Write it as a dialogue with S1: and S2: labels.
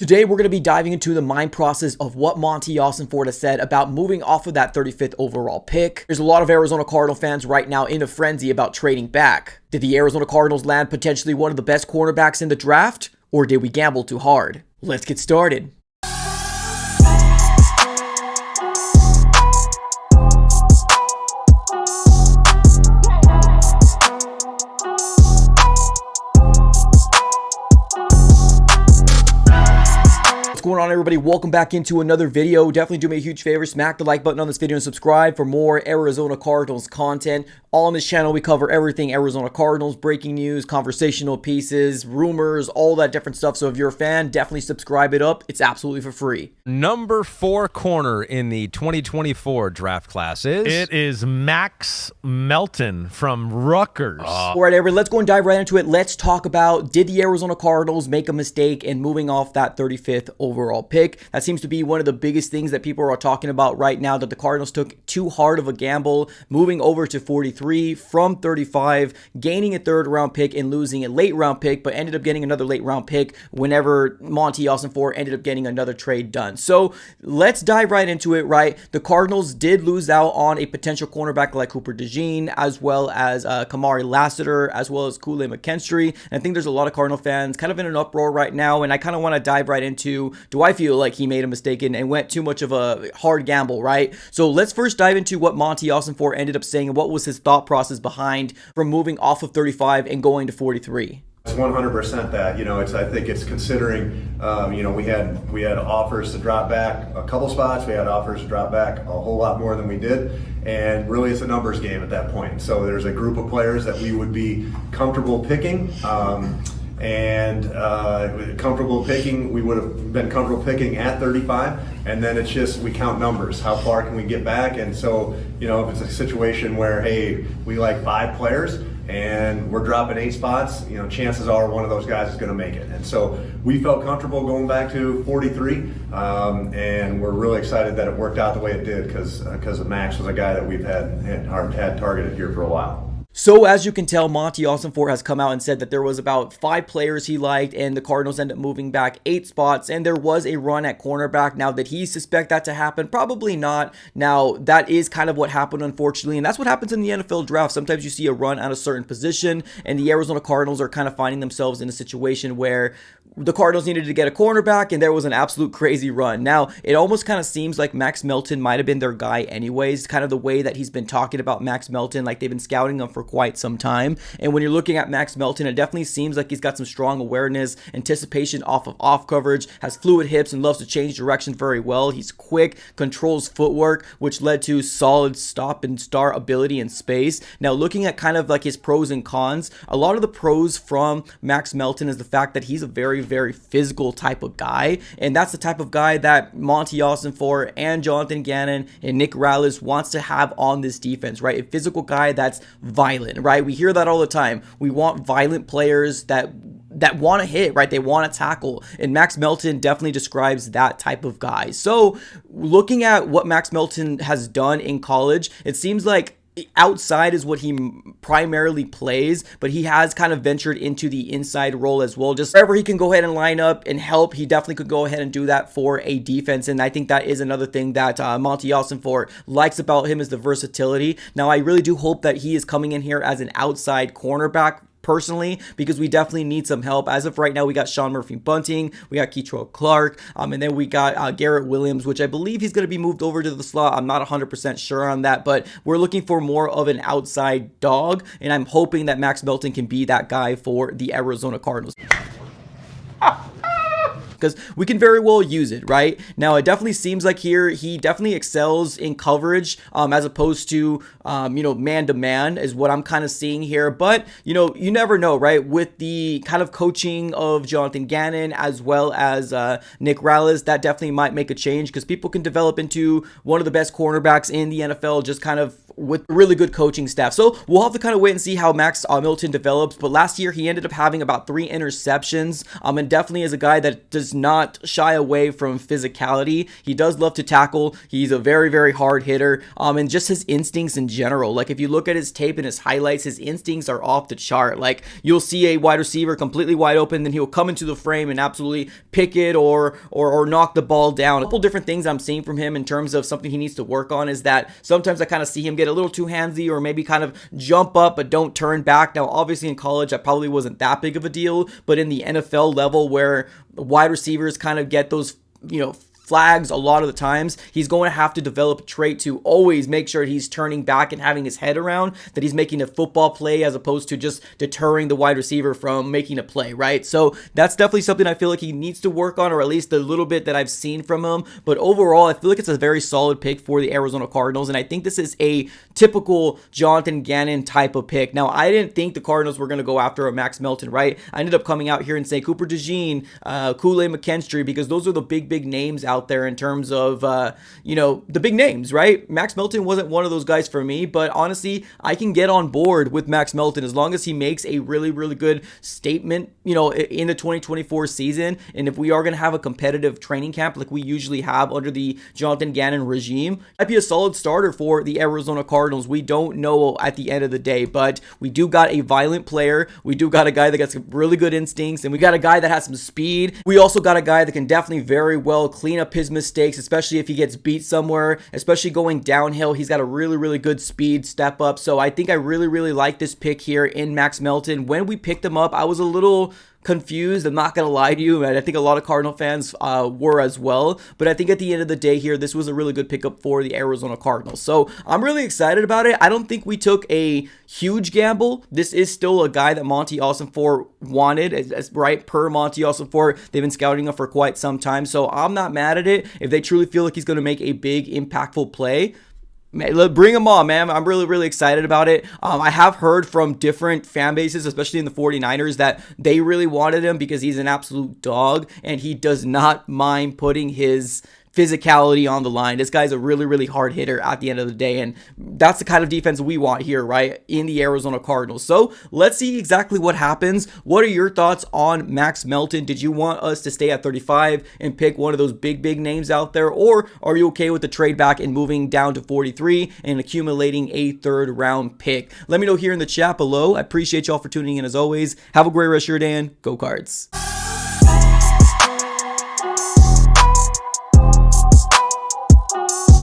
S1: Today, we're going to be diving into the mind process of what Monti Ossenfort has said about moving off of that 35th overall pick. There's a lot of Arizona Cardinal fans right now in a frenzy about trading back. Did the Arizona Cardinals land potentially one of the best cornerbacks in the draft? Or did we gamble too hard? Let's get started. What's going on, everybody? Welcome back into another video. Definitely do me a huge favor, smack the like button on this video and subscribe for more Arizona Cardinals content. On this channel, we cover everything Arizona Cardinals, breaking news, conversational pieces, rumors, all that different stuff. So if you're a fan, definitely subscribe it up. It's absolutely for free.
S2: Number 4 corner in the 2024 draft class is?
S3: It is Max Melton from Rutgers.
S1: All right, everybody, let's go and dive right into it. Let's talk about, did the Arizona Cardinals make a mistake in moving off that 35th overall pick? That seems to be one of the biggest things that people are talking about right now, that the Cardinals took too hard of a gamble, moving over to 43 from 35, gaining a third round pick and losing a late round pick, but ended up getting another late round pick whenever Monti Ossenfort ended up getting another trade done. So let's dive right into it, right? The Cardinals did lose out on a potential cornerback like Cooper DeJean, as well as Kamari Lassiter, as well as Kool-Aid McKinstry. And I think there's a lot of Cardinal fans kind of in an uproar right now, and I kind of want to dive right into, do I feel like he made a mistake and went too much of a hard gamble, right? So let's first dive into what Monti Ossenfort ended up saying and what was his thought process behind from moving off of 35 and going to 43.
S4: It's 100% that, I think it's considering, we had offers to drop back a couple spots. We had offers to drop back a whole lot more than we did. And really it's a numbers game at that point. So there's a group of players that we would be comfortable picking. Comfortable picking, we would have been comfortable picking at 35, and then it's just, we count numbers. How far can we get back? And so, if it's a situation where, hey, we like 5 players and we're dropping 8 spots, chances are one of those guys is going to make it. And so we felt comfortable going back to 43, and we're really excited that it worked out the way it did, because Max was a guy that we've had targeted here for a while.
S1: So as you can tell, Monti Ossenfort has come out and said that there was about 5 players he liked, and the Cardinals ended up moving back 8 spots, and there was a run at cornerback. Now, did he suspect that to happen? Probably not. Now, that is kind of what happened, unfortunately, and that's what happens in the NFL draft. Sometimes you see a run at a certain position, and the Arizona Cardinals are kind of finding themselves in a situation where the Cardinals needed to get a cornerback, and there was an absolute crazy run. Now, it almost kind of seems like Max Melton might have been their guy anyways, kind of the way that he's been talking about Max Melton, like they've been scouting him for quite some time. And when you're looking at Max Melton, it definitely seems like he's got some strong awareness, anticipation off of off coverage, has fluid hips, and loves to change direction very well. He's quick, controls footwork, which led to solid stop and start ability in space. Now, looking at kind of like his pros and cons, a lot of the pros from Max Melton is the fact that he's a very, very physical type of guy, and that's the type of guy that Monti Ossenfort and Jonathan Gannon and Nick Rallis wants to have on this defense, right? A physical guy that's violent, right? We hear that all the time. We want violent players that want to hit, right? They want to tackle. And Max Melton definitely describes that type of guy. So looking at what Max Melton has done in college, it seems like outside is what he primarily plays, but he has kind of ventured into the inside role as well. Just wherever he can go ahead and line up and help, he definitely could go ahead and do that for a defense. And I think that is another thing that Monti Ossenfort likes about him, is the versatility. Now, I really do hope that he is coming in here as an outside cornerback, personally, because we definitely need some help. As of right now, we got Sean Murphy-Bunting, we got Keitrell Clark, and then we got Garrett Williams, which I believe he's going to be moved over to the slot. I'm not 100% sure on that, but we're looking for more of an outside dog, and I'm hoping that Max Melton can be that guy for the Arizona Cardinals, because we can very well use it, right? Now, it definitely seems like here he definitely excels in coverage, as opposed to, man-to-man is what I'm kind of seeing here. But, you never know, right? With the kind of coaching of Jonathan Gannon as well as Nick Rallis, that definitely might make a change, because people can develop into one of the best cornerbacks in the NFL just kind of with really good coaching staff. So we'll have to kind of wait and see how Max Melton develops. But last year he ended up having about 3 interceptions, and definitely is a guy that does not shy away from physicality. He does love to tackle. He's a very, very hard hitter, and just his instincts in general. Like, if you look at his tape and his highlights, his instincts are off the chart. Like, you'll see a wide receiver completely wide open, then he'll come into the frame and absolutely pick it or knock the ball down. A couple different things I'm seeing from him in terms of something he needs to work on is that sometimes I kind of see him get a little too handsy, or maybe kind of jump up but don't turn back. Now, obviously in college that probably wasn't that big of a deal, but in the NFL level where wide receivers kind of get those, flags a lot of the times, he's going to have to develop a trait to always make sure he's turning back and having his head around, that he's making a football play as opposed to just deterring the wide receiver from making a play, right? So that's definitely something I feel like he needs to work on, or at least the little bit that I've seen from him. But overall, I feel like it's a very solid pick for the Arizona Cardinals, and I think this is a typical Jonathan Gannon type of pick. Now, I didn't think the Cardinals were going to go after a Max Melton, right? I ended up coming out here and saying Cooper DeJean, Kool-Aid McKinstry, because those are the big names out there in terms of, the big names, right? Max Melton wasn't one of those guys for me, but honestly, I can get on board with Max Melton as long as he makes a really, really good statement, in the 2024 season. And if we are going to have a competitive training camp like we usually have under the Jonathan Gannon regime, might be a solid starter for the Arizona Cardinals. We don't know at the end of the day, but we do got a violent player. We do got a guy that got some really good instincts, and we got a guy that has some speed. We also got a guy that can definitely very well clean up his mistakes, especially if he gets beat somewhere, especially going downhill. He's got a really, really good speed step up. So I think I really, really like this pick here in Max Melton. When we picked him up, I was a little confused. I'm not going to lie to you, and I think a lot of Cardinal fans were as well. But I think at the end of the day here, this was a really good pickup for the Arizona Cardinals. So I'm really excited about it. I don't think we took a huge gamble. This is still a guy that Monti Ossenfort wanted, as right per Monti Ossenfort. They've been scouting him for quite some time. So I'm not mad at it. If they truly feel like he's going to make a big, impactful play, bring him on, man. I'm really, really excited about it. I have heard from different fan bases, especially in the 49ers, that they really wanted him because he's an absolute dog and he does not mind putting his physicality on the line. This guy's a really, really hard hitter at the end of the day, and that's the kind of defense we want here, right, in the Arizona Cardinals. So let's see exactly what happens. What are your thoughts on Max Melton? Did you want us to stay at 35 and pick one of those big names out there, or are you okay with the trade back and moving down to 43 and accumulating a 3rd round pick? Let me know here in the chat below. I appreciate y'all for tuning in as always. Have a great rest of your day, and go Cards.